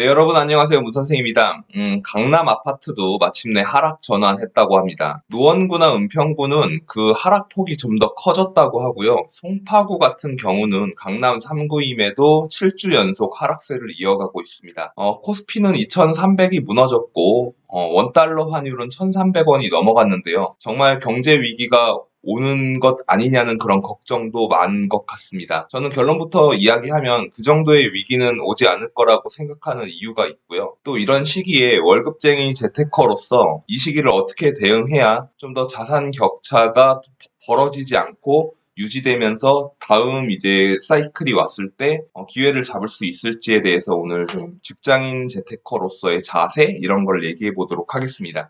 네, 여러분 안녕하세요. 무선생입니다. 강남 아파트도 마침내 하락 전환했다고 합니다. 노원구나 은평구는 그 하락폭이 좀 더 커졌다고 하고요. 송파구 같은 경우는 강남 3구임에도 7주 연속 하락세를 이어가고 있습니다. 코스피는 2,300이 무너졌고 원달러 환율은 1,300원이 넘어갔는데요. 정말 경제 위기가 오는 것 아니냐는 그런 걱정도 많은 것 같습니다. 저는 결론부터 이야기하면 그 정도의 위기는 오지 않을 거라고 생각하는 이유가 있고요. 또 이런 시기에 월급쟁이 재테커로서 이 시기를 어떻게 대응해야 좀 더 자산 격차가 벌어지지 않고 유지되면서 다음 이제 사이클이 왔을 때 기회를 잡을 수 있을지에 대해서 오늘 좀 직장인 재테커로서의 자세 이런 걸 얘기해 보도록 하겠습니다.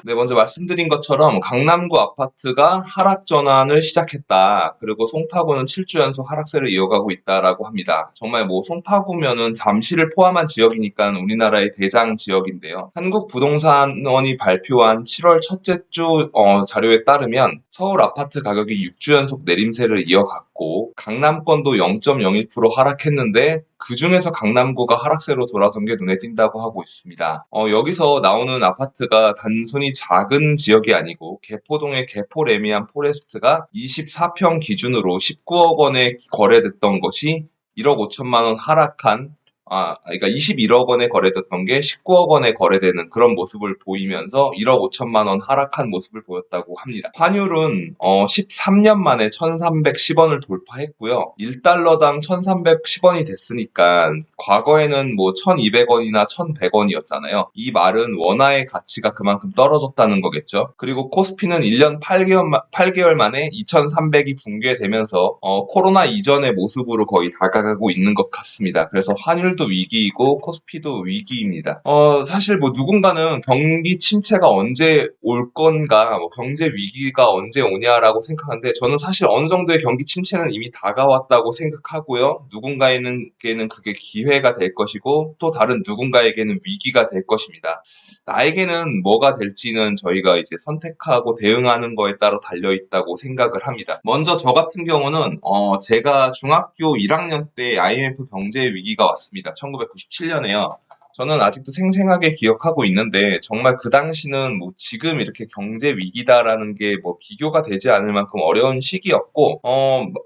네, 먼저 말씀드린 것처럼 강남구 아파트가 하락 전환을 시작했다. 그리고 송파구는 7주 연속 하락세를 이어가고 있다라고 합니다. 정말 뭐 송파구면은 잠실을 포함한 지역이니까 우리나라의 대장 지역인데요. 한국부동산원이 발표한 7월 첫째 주 자료에 따르면 서울 아파트 가격이 6주 연속 내림세를 이어갔고 강남권도 0.01% 하락했는데 그 중에서 강남구가 하락세로 돌아선 게 눈에 띈다고 하고 있습니다. 여기서 나오는 아파트가 단순히 작은 지역이 아니고 개포동의 개포레미안 포레스트가 24평 기준으로 19억 원에 거래됐던 것이 1억 5천만 원 하락한 그러니까 21억 원에 거래됐던 게 19억 원에 거래되는 그런 모습을 보이면서 1억 5천만 원 하락한 모습을 보였다고 합니다. 환율은 13년 만에 1,310원을 돌파했고요. 1달러당 1,310원이 됐으니까 과거에는 뭐 1,200원이나 1,100원이었잖아요. 이 말은 원화의 가치가 그만큼 떨어졌다는 거겠죠. 그리고 코스피는 1년 8개월 만에 2,300이 붕괴되면서 코로나 이전의 모습으로 거의 다가가고 있는 것 같습니다. 그래서 환율 도 위기이고 코스피도 위기입니다. 사실 뭐 누군가는 경기 침체가 언제 올 건가, 뭐 경제 위기가 언제 오냐라고 생각하는데 저는 사실 어느 정도의 경기 침체는 이미 다가왔다고 생각하고요. 누군가에게는 그게 기회가 될 것이고 또 다른 누군가에게는 위기가 될 것입니다. 나에게는 뭐가 될지는 저희가 이제 선택하고 대응하는 거에 따라 달려 있다고 생각을 합니다. 먼저 저 같은 경우는 제가 중학교 1학년 때 IMF 경제 위기가 왔습니다. 1997년에요. 저는 아직도 생생하게 기억하고 있는데 정말 그 당시는 뭐 지금 이렇게 경제 위기다라는 게 뭐 비교가 되지 않을 만큼 어려운 시기였고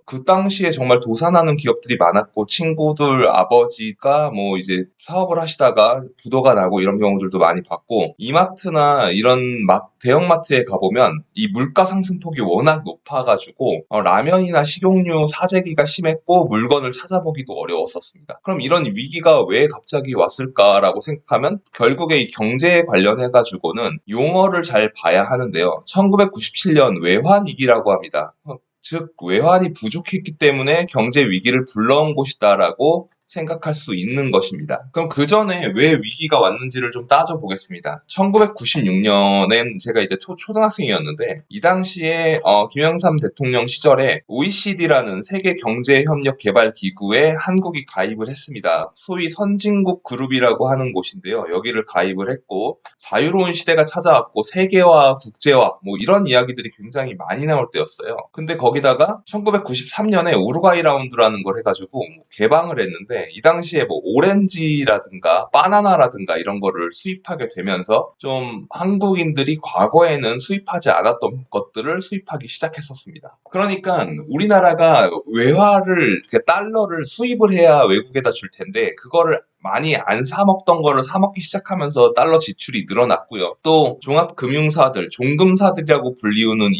그 당시에 정말 도산하는 기업들이 많았고 친구들 아버지가 뭐 이제 사업을 하시다가 부도가 나고 이런 경우들도 많이 봤고 이마트나 이런 대형마트에 가보면 이 물가 상승폭이 워낙 높아가지고 라면이나 식용유 사재기가 심했고 물건을 찾아보기도 어려웠었습니다. 그럼 이런 위기가 왜 갑자기 왔을까라고 생각하면 결국에 이 경제에 관련해가지고는 용어를 잘 봐야 하는데요. 1997년 외환위기라고 합니다. 즉 외환이 부족했기 때문에 경제 위기를 불러온 곳이다라고 생각할 수 있는 것입니다. 그럼 그 전에 왜 위기가 왔는지를 좀 따져보겠습니다. 1996년엔 제가 이제 초등학생이었는데 이 당시에 김영삼 대통령 시절에 OECD라는 세계경제협력개발기구에 한국이 가입을 했습니다. 소위 선진국 그룹이라고 하는 곳인데요. 여기를 가입을 했고 자유로운 시대가 찾아왔고 세계화, 국제화 뭐 이런 이야기들이 굉장히 많이 나올 때였어요. 근데 거기다가 1993년에 우루과이 라운드라는 걸 해가지고 개방을 했는데 이 당시에 뭐 오렌지라든가 바나나라든가 이런 거를 수입하게 되면서 좀 한국인들이 과거에는 수입하지 않았던 것들을 수입하기 시작했었습니다. 그러니까 우리나라가 외화를 달러를 수입을 해야 외국에다 줄 텐데 그거를 많이 안 사먹던 거를 사먹기 시작하면서 달러 지출이 늘어났고요. 또 종합금융사들, 종금사들이라고 불리우는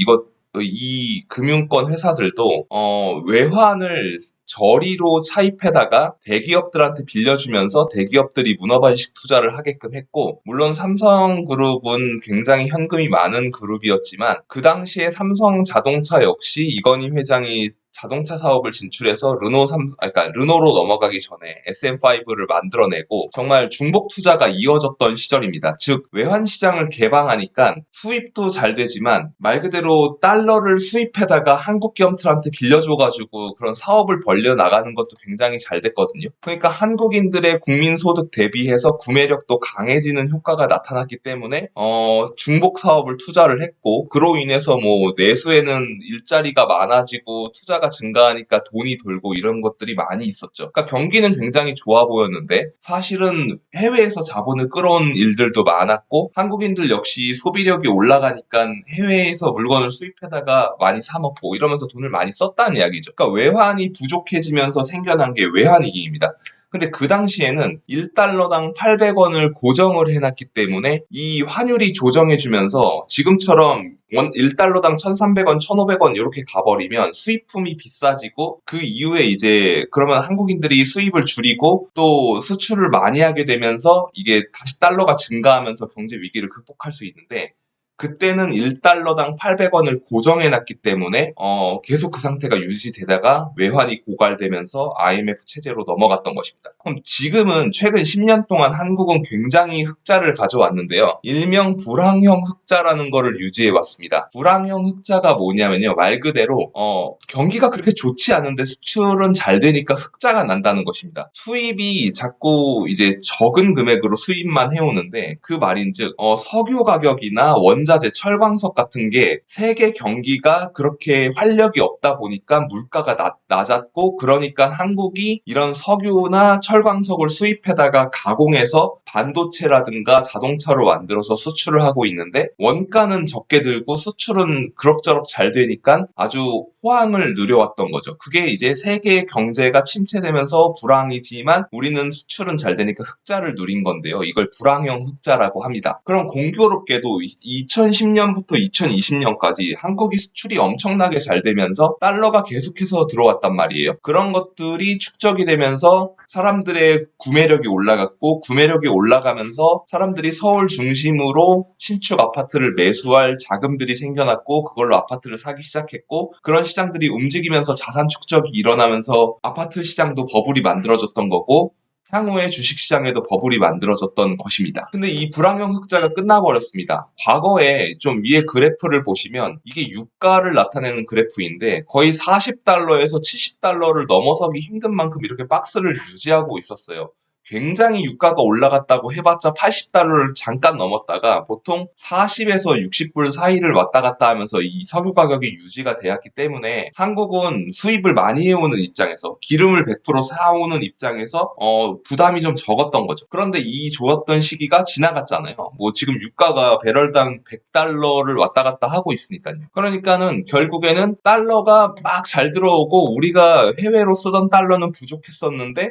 이 금융권 회사들도 외환을 저리로 차입해다가 대기업들한테 빌려주면서 대기업들이 문어발식 투자를 하게끔 했고 물론 삼성그룹은 굉장히 현금이 많은 그룹이었지만 그 당시에 삼성자동차 역시 이건희 회장이 자동차 사업을 진출해서 르노로 넘어가기 전에 SM5를 만들어내고 정말 중복 투자가 이어졌던 시절입니다. 즉 외환 시장을 개방하니까 수입도 잘 되지만 말 그대로 달러를 수입해다가 한국 기업들한테 빌려줘가지고 그런 사업을 벌 벌려나가는 것도 굉장히 잘 됐거든요. 그러니까 한국인들의 국민소득 대비해서 구매력도 강해지는 효과가 나타났기 때문에 중복 사업을 투자를 했고, 그로 인해서 뭐 내수에는 일자리가 많아지고 투자가 증가하니까 돈이 돌고 이런 것들이 많이 있었죠. 그러니까 경기는 굉장히 좋아 보였는데 사실은 해외에서 자본을 끌어온 일들도 많았고, 한국인들 역시 소비력이 올라가니까 해외에서 물건을 수입해다가 많이 사 먹고 이러면서 돈을 많이 썼다는 이야기죠. 그러니까 외환이 부족해지면서 생겨난 게 외환위기입니다. 근데 그 당시에는 1달러당 800원을 고정을 해놨기 때문에 이 환율이 조정해주면서 지금처럼 1달러당 1,300원, 1,500원 이렇게 가버리면 수입품이 비싸지고, 그 이후에 이제 그러면 한국인들이 수입을 줄이고 또 수출을 많이 하게 되면서 이게 다시 달러가 증가하면서 경제 위기를 극복할 수 있는데, 그때는 1달러당 800원을 고정해놨기 때문에 계속 그 상태가 유지되다가 외환이 고갈되면서 IMF 체제로 넘어갔던 것입니다. 그럼 지금은 최근 10년 동안 한국은 굉장히 흑자를 가져왔는데요. 일명 불황형 흑자라는 거를 유지해왔습니다. 불황형 흑자가 뭐냐면요, 말 그대로 경기가 그렇게 좋지 않은데 수출은 잘 되니까 흑자가 난다는 것입니다. 수입이 자꾸 이제 적은 금액으로 수입만 해오는데, 그 말인즉 석유 가격이나 원자재, 철광석 같은 게 세계 경기가 그렇게 활력이 없다 보니까 물가가 낮았고, 그러니까 한국이 이런 석유나 철광석을 수입해다가 가공해서 반도체라든가 자동차로 만들어서 수출을 하고 있는데, 원가는 적게 들고 수출은 그럭저럭 잘 되니까 아주 호황을 누려왔던 거죠. 그게 이제 세계 경제가 침체되면서 불황이지만 우리는 수출은 잘 되니까 흑자를 누린 건데요. 이걸 불황형 흑자라고 합니다. 그럼 공교롭게도 2010년부터 2020년까지 한국이 수출이 엄청나게 잘 되면서 달러가 계속해서 들어왔단 말이에요. 그런 것들이 축적이 되면서 사람들의 구매력이 올라갔고, 구매력이 올라가면서 사람들이 서울 중심으로 신축 아파트를 매수할 자금들이 생겨났고, 그걸로 아파트를 사기 시작했고, 그런 시장들이 움직이면서 자산 축적이 일어나면서 아파트 시장도 버블이 만들어졌던 거고, 향후에 주식시장에도 버블이 만들어졌던 것입니다. 근데 이 불황형 흑자가 끝나버렸습니다. 과거에 좀 위에 그래프를 보시면 이게 유가를 나타내는 그래프인데 거의 40달러에서 70달러를 넘어서기 힘든 만큼 이렇게 박스를 유지하고 있었어요. 굉장히 유가가 올라갔다고 해봤자 80달러를 잠깐 넘었다가 보통 40에서 60불 사이를 왔다 갔다 하면서 이 석유 가격이 유지가 되었기 때문에, 한국은 수입을 많이 해오는 입장에서, 기름을 100% 사오는 입장에서 부담이 좀 적었던 거죠. 그런데 이 좋았던 시기가 지나갔잖아요. 뭐 지금 유가가 배럴당 100달러를 왔다 갔다 하고 있으니까요. 그러니까는 결국에는 달러가 막 잘 들어오고 우리가 해외로 쓰던 달러는 부족했었는데,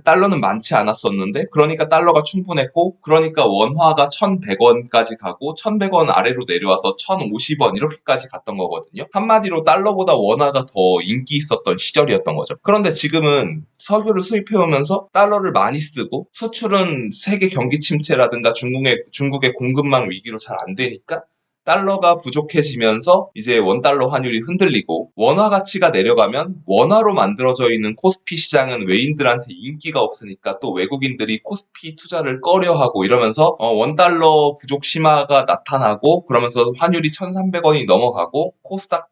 달러는 많지 않았었는데, 그러니까 달러가 충분했고, 그러니까 원화가 1,100원까지 가고, 1,100원 아래로 내려와서 1,050원 이렇게까지 갔던 거거든요. 한마디로 달러보다 원화가 더 인기 있었던 시절이었던 거죠. 그런데 지금은 석유를 수입해오면서 달러를 많이 쓰고, 수출은 세계 경기 침체라든가 중국의 공급망 위기로 잘 안 되니까 달러가 부족해지면서 이제 원달러 환율이 흔들리고, 원화 가치가 내려가면 원화로 만들어져 있는 코스피 시장은 외인들한테 인기가 없으니까 또 외국인들이 코스피 투자를 꺼려하고 이러면서 원달러 부족 심화가 나타나고, 그러면서 환율이 1,300원이 넘어가고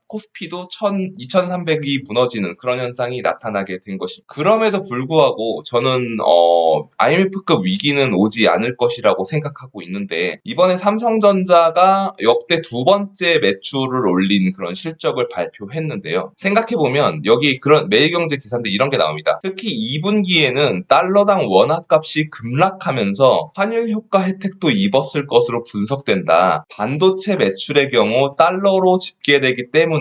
코스피도 2,300이 무너지는 그런 현상이 나타나게 된 것입니다. 그럼에도 불구하고 저는 IMF급 위기는 오지 않을 것이라고 생각하고 있는데, 이번에 삼성전자가 역대 두 번째 매출을 올린 그런 실적을 발표했는데요. 생각해보면 여기 그런 매일경제 기사인데 이런 게 나옵니다. 특히 2분기에는 달러당 원화값이 급락하면서 환율 효과 혜택도 입었을 것으로 분석된다. 반도체 매출의 경우 달러로 집계되기 때문에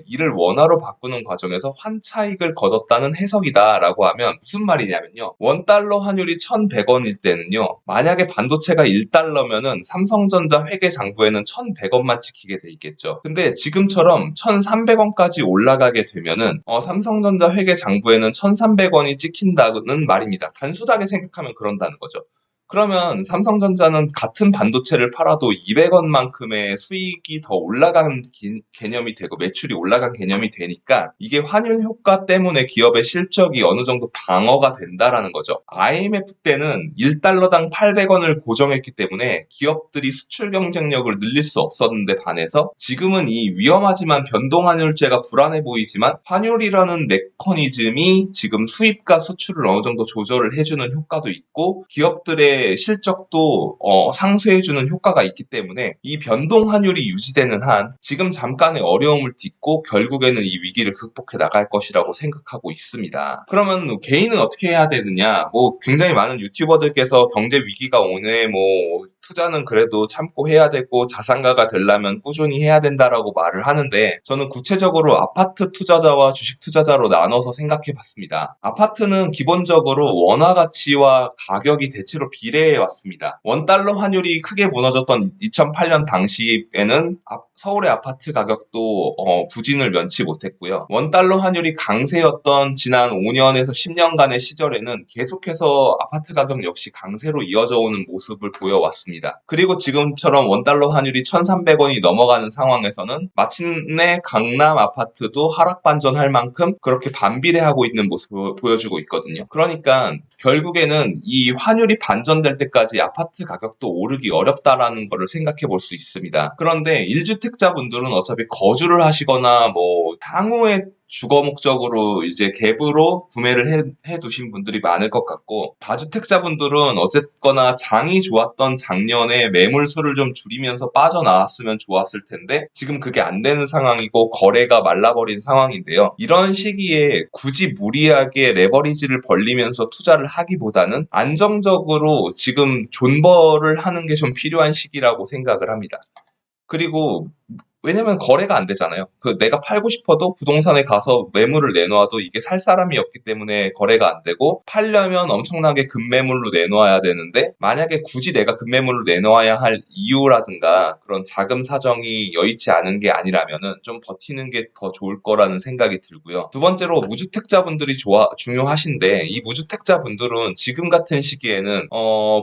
이를 원화로 바꾸는 과정에서 환차익을 거뒀다는 해석이다 라고 하면 무슨 말이냐면요, 원달러 환율이 1,100원일 때는요, 만약에 반도체가 1달러면은 삼성전자 회계 장부에는 1,100원만 찍히게 돼 있겠죠. 근데 지금처럼 1,300원까지 올라가게 되면은 삼성전자 회계 장부에는 1,300원이 찍힌다는 말입니다. 단순하게 생각하면 그런다는 거죠. 그러면 삼성전자는 같은 반도체를 팔아도 200원만큼의 수익이 더 올라간 개념이 되고 매출이 올라간 개념이 되니까 이게 환율 효과 때문에 기업의 실적이 어느 정도 방어가 된다라는 거죠. IMF 때는 1달러당 800원을 고정했기 때문에 기업들이 수출 경쟁력을 늘릴 수 없었는데 반해서 지금은 이 위험하지만 변동환율제가 불안해 보이지만 환율이라는 메커니즘이 지금 수입과 수출을 어느 정도 조절을 해주는 효과도 있고 기업들의 실적도 상쇄해주는 효과가 있기 때문에 이 변동 환율이 유지되는 한 지금 잠깐의 어려움을 딛고 결국에는 이 위기를 극복해 나갈 것이라고 생각하고 있습니다. 그러면 개인은 어떻게 해야 되느냐? 뭐 굉장히 많은 유튜버들께서 경제 위기가 오네, 뭐 투자는 그래도 참고 해야 되고 자산가가 되려면 꾸준히 해야 된다라고 말을 하는데 저는 구체적으로 아파트 투자자와 주식 투자자로 나눠서 생각해 봤습니다. 아파트는 기본적으로 원화 가치와 가격이 대체로 비례해 왔습니다. 원달러 환율이 크게 무너졌던 2008년 당시에는 서울의 아파트 가격도 부진을 면치 못했고요. 원달러 환율이 강세였던 지난 5년에서 10년간의 시절에는 계속해서 아파트 가격 역시 강세로 이어져 오는 모습을 보여왔습니다. 그리고 지금처럼 원달러 환율이 1,300원이 넘어가는 상황에서는 마침내 강남 아파트도 하락 반전할 만큼 그렇게 반비례하고 있는 모습을 보여주고 있거든요. 그러니까 결국에는 이 환율이 반전될 때까지 아파트 가격도 오르기 어렵다라는 것을 생각해 볼 수 있습니다. 그런데 1주택자분들은 어차피 거주를 하시거나 뭐 향후에 주거 목적으로 이제 갭으로 구매를 해 두신 분들이 많을 것 같고 다주택자분들은 어쨌거나 장이 좋았던 작년에 매물수를 좀 줄이면서 빠져나왔으면 좋았을 텐데 지금 그게 안 되는 상황이고 거래가 말라버린 상황인데요. 이런 시기에 굳이 무리하게 레버리지를 벌리면서 투자를 하기보다는 안정적으로 지금 존버를 하는 게 좀 필요한 시기라고 생각을 합니다. 그리고 왜냐면 거래가 안 되잖아요. 내가 팔고 싶어도 부동산에 가서 매물을 내놓아도 이게 살 사람이 없기 때문에 거래가 안 되고 팔려면 엄청나게 급매물로 내놓아야 되는데 만약에 굳이 내가 급매물로 내놓아야 할 이유라든가 그런 자금 사정이 여의치 않은 게 아니라면은 좀 버티는 게 더 좋을 거라는 생각이 들고요. 두 번째로 무주택자분들이 중요하신데 이 무주택자분들은 지금 같은 시기에는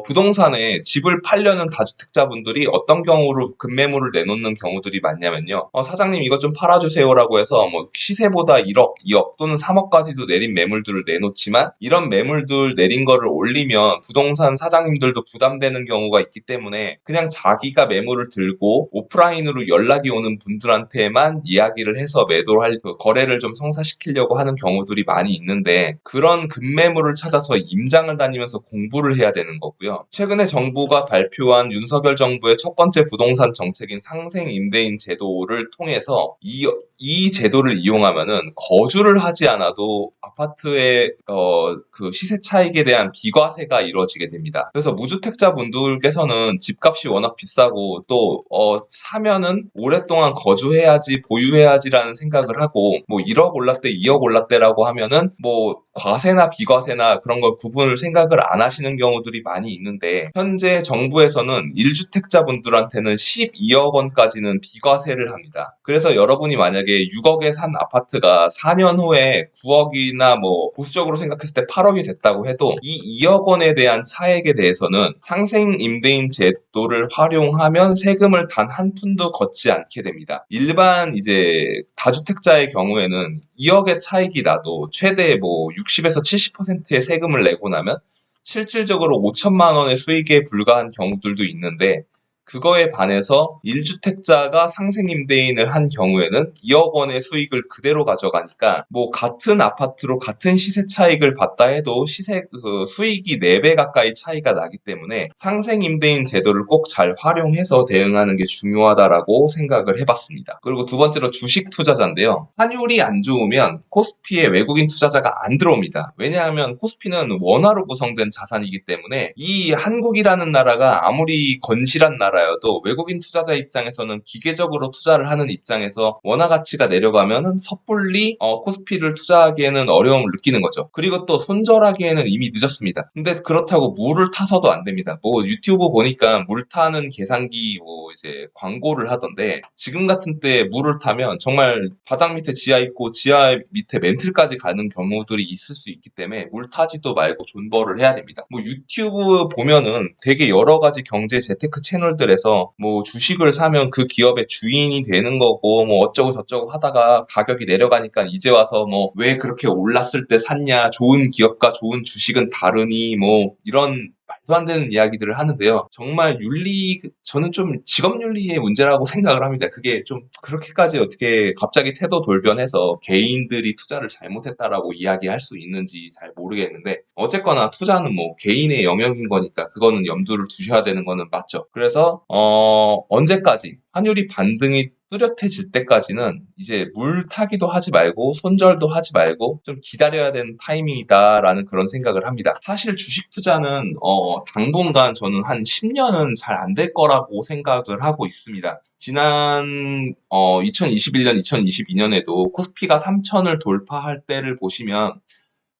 부동산에 집을 팔려는 다주택자분들이 어떤 경우로 급매물을 내놓는 경우들이 많냐면요. 사장님 이것 좀 팔아주세요라고 해서 뭐 시세보다 1억, 2억 또는 3억까지도 내린 매물들을 내놓지만 이런 매물들 내린 거를 올리면 부동산 사장님들도 부담되는 경우가 있기 때문에 그냥 자기가 매물을 들고 오프라인으로 연락이 오는 분들한테만 이야기를 해서 매도할 거래를 좀 성사시키려고 하는 경우들이 많이 있는데 그런 급매물을 찾아서 임장을 다니면서 공부를 해야 되는 거고요. 최근에 정부가 발표한 윤석열 정부의 첫 번째 부동산 정책인 상생 임대인 제도를 통해서 이 제도를 이용하면은 거주를 하지 않아도 아파트의 그 시세 차익에 대한 비과세가 이루어지게 됩니다. 그래서 무주택자 분들께서는 집값이 워낙 비싸고 또 사면은 오랫동안 거주해야지 보유해야지라는 생각을 하고 뭐 1억 올랐대 2억 올랐대라고 하면은 뭐 과세나 비과세나 그런 걸 구분을 생각을 안 하시는 경우들이 많이 있는데 현재 정부에서는 1주택자분들한테는 12억 원까지는 비과세를 합니다. 그래서 여러분이 만약에 6억에 산 아파트가 4년 후에 9억이나 뭐 보수적으로 생각했을 때 8억이 됐다고 해도 이 2억 원에 대한 차액에 대해서는 상생 임대인 제도를 활용하면 세금을 단 한 푼도 걷지 않게 됩니다. 일반 이제 다주택자의 경우에는 2억의 차익이 나도 최대 뭐 60에서 70%의 세금을 내고 나면 실질적으로 5천만 원의 수익에 불과한 경우들도 있는데 그거에 반해서 1주택자가 상생임대인을 한 경우에는 2억 원의 수익을 그대로 가져가니까 뭐 같은 아파트로 같은 시세 차익을 봤다 해도 수익이 4배 가까이 차이가 나기 때문에 상생임대인 제도를 꼭 잘 활용해서 대응하는 게 중요하다라고 생각을 해봤습니다. 그리고 두 번째로 주식 투자자인데요. 환율이 안 좋으면 코스피에 외국인 투자자가 안 들어옵니다. 왜냐하면 코스피는 원화로 구성된 자산이기 때문에 이 한국이라는 나라가 아무리 건실한 나라 알아요도 외국인 투자자 입장에서는 기계적으로 투자를 하는 입장에서 원화 가치가 내려가면 섣불리 코스피를 투자하기에는 어려움을 느끼는 거죠. 그리고 또 손절하기에는 이미 늦었습니다. 근데 그렇다고 물을 타서도 안 됩니다. 뭐 유튜브 보니까 물 타는 계산기 뭐 이제 광고를 하던데 지금 같은 때 물을 타면 정말 바닥 밑에 지하 있고 지하 밑에 멘틀까지 가는 경우들이 있을 수 있기 때문에 물 타지도 말고 존버를 해야 됩니다. 뭐 유튜브 보면은 되게 여러 가지 경제 재테크 채널들에서 뭐 주식을 사면 그 기업의 주인이 되는 거고 뭐 어쩌고 저쩌고 하다가 가격이 내려가니까 이제 와서 뭐 왜 그렇게 올랐을 때 샀냐, 좋은 기업과 좋은 주식은 다르니 뭐 이런 말도 안 되는 이야기들을 하는데요. 정말 저는 좀 직업윤리의 문제라고 생각을 합니다. 그게 좀 그렇게까지 어떻게 갑자기 태도 돌변해서 개인들이 투자를 잘못했다라고 이야기할 수 있는지 잘 모르겠는데 어쨌거나 투자는 뭐 개인의 영역인 거니까 그거는 염두를 두셔야 되는 거는 맞죠. 그래서 언제까지 환율이 반등이 뚜렷해질 때까지는 이제 물 타기도 하지 말고 손절도 하지 말고 좀 기다려야 되는 타이밍이다라는 그런 생각을 합니다. 사실 주식 투자는 당분간 저는 한 10년은 잘 안 될 거라고 생각을 하고 있습니다. 지난 2021년, 2022년에도 코스피가 3천을 돌파할 때를 보시면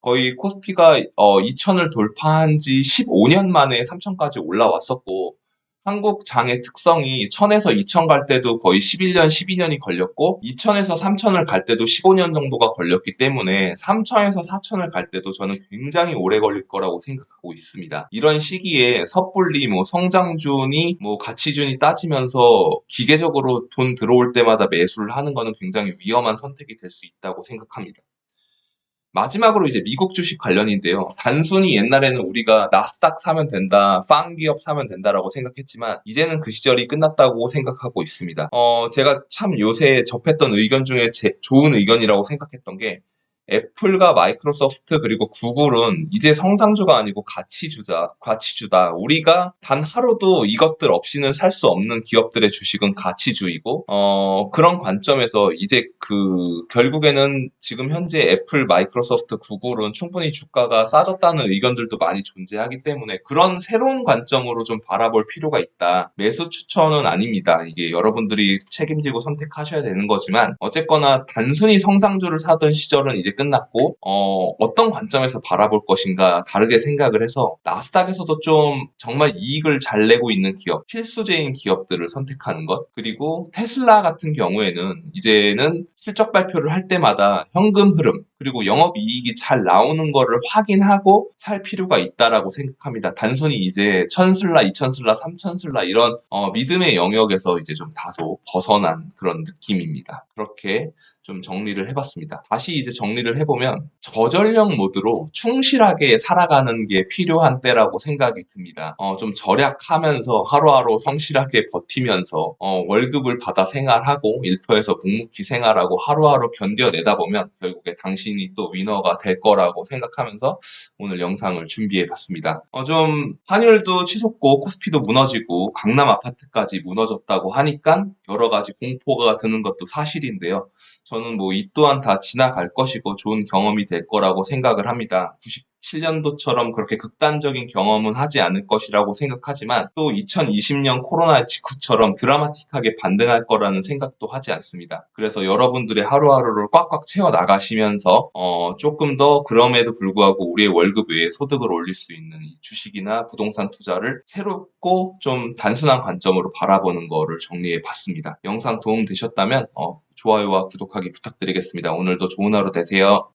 거의 코스피가 2천을 돌파한 지 15년 만에 3천까지 올라왔었고 한국 장의 특성이 1000에서 2000 갈 때도 거의 11년, 12년이 걸렸고 2000에서 3000을 갈 때도 15년 정도가 걸렸기 때문에 3000에서 4000을 갈 때도 저는 굉장히 오래 걸릴 거라고 생각하고 있습니다. 이런 시기에 섣불리 뭐 성장준이 뭐 가치준이 따지면서 기계적으로 돈 들어올 때마다 매수를 하는 거는 굉장히 위험한 선택이 될 수 있다고 생각합니다. 마지막으로 이제 미국 주식 관련인데요. 단순히 옛날에는 우리가 나스닥 사면 된다, 빵 기업 사면 된다라고 생각했지만 이제는 그 시절이 끝났다고 생각하고 있습니다. 제가 참 요새 접했던 의견 중에 좋은 의견이라고 생각했던 게 애플과 마이크로소프트 그리고 구글은 이제 성장주가 아니고 가치주다. 우리가 단 하루도 이것들 없이는 살 수 없는 기업들의 주식은 가치주이고, 그런 관점에서 이제 결국에는 지금 현재 애플, 마이크로소프트, 구글은 충분히 주가가 싸졌다는 의견들도 많이 존재하기 때문에 그런 새로운 관점으로 좀 바라볼 필요가 있다. 매수 추천은 아닙니다. 이게 여러분들이 책임지고 선택하셔야 되는 거지만, 어쨌거나 단순히 성장주를 사던 시절은 이제 끝났고 어떤 관점에서 바라볼 것인가 다르게 생각을 해서 나스닥에서도 좀 정말 이익을 잘 내고 있는 기업, 필수제인 기업들을 선택하는 것 그리고 테슬라 같은 경우에는 이제는 실적 발표를 할 때마다 현금 흐름 그리고 영업이익이 잘 나오는 거를 확인하고 살 필요가 있다라고 생각합니다. 단순히 이제 1000슬라, 2000슬라, 3000슬라 이런 믿음의 영역에서 이제 좀 다소 벗어난 그런 느낌입니다. 그렇게 좀 정리를 해봤습니다. 다시 이제 정리를 해보면 저전력 모드로 충실하게 살아가는 게 필요한 때라고 생각이 듭니다. 좀 절약하면서 하루하루 성실하게 버티면서 월급을 받아 생활하고 일터에서 묵묵히 생활하고 하루하루 견뎌내다 보면 결국에 당신이 또 위너가 될 거라고 생각하면서 오늘 영상을 준비해봤습니다. 좀 환율도 치솟고 코스피도 무너지고 강남 아파트까지 무너졌다고 하니까 여러 가지 공포가 드는 것도 사실인데요. 저는 뭐 이 또한 다 지나갈 것이고 좋은 경험이 될 거라고 생각을 합니다. 97년도처럼 그렇게 극단적인 경험은 하지 않을 것이라고 생각하지만 또 2020년 코로나 직후처럼 드라마틱하게 반등할 거라는 생각도 하지 않습니다. 그래서 여러분들의 하루하루를 꽉꽉 채워 나가시면서 조금 더 그럼에도 불구하고 우리의 월급 외에 소득을 올릴 수 있는 이 주식이나 부동산 투자를 새롭고 좀 단순한 관점으로 바라보는 거를 정리해 봤습니다. 영상 도움 되셨다면 좋아요와 구독하기 부탁드리겠습니다. 오늘도 좋은 하루 되세요.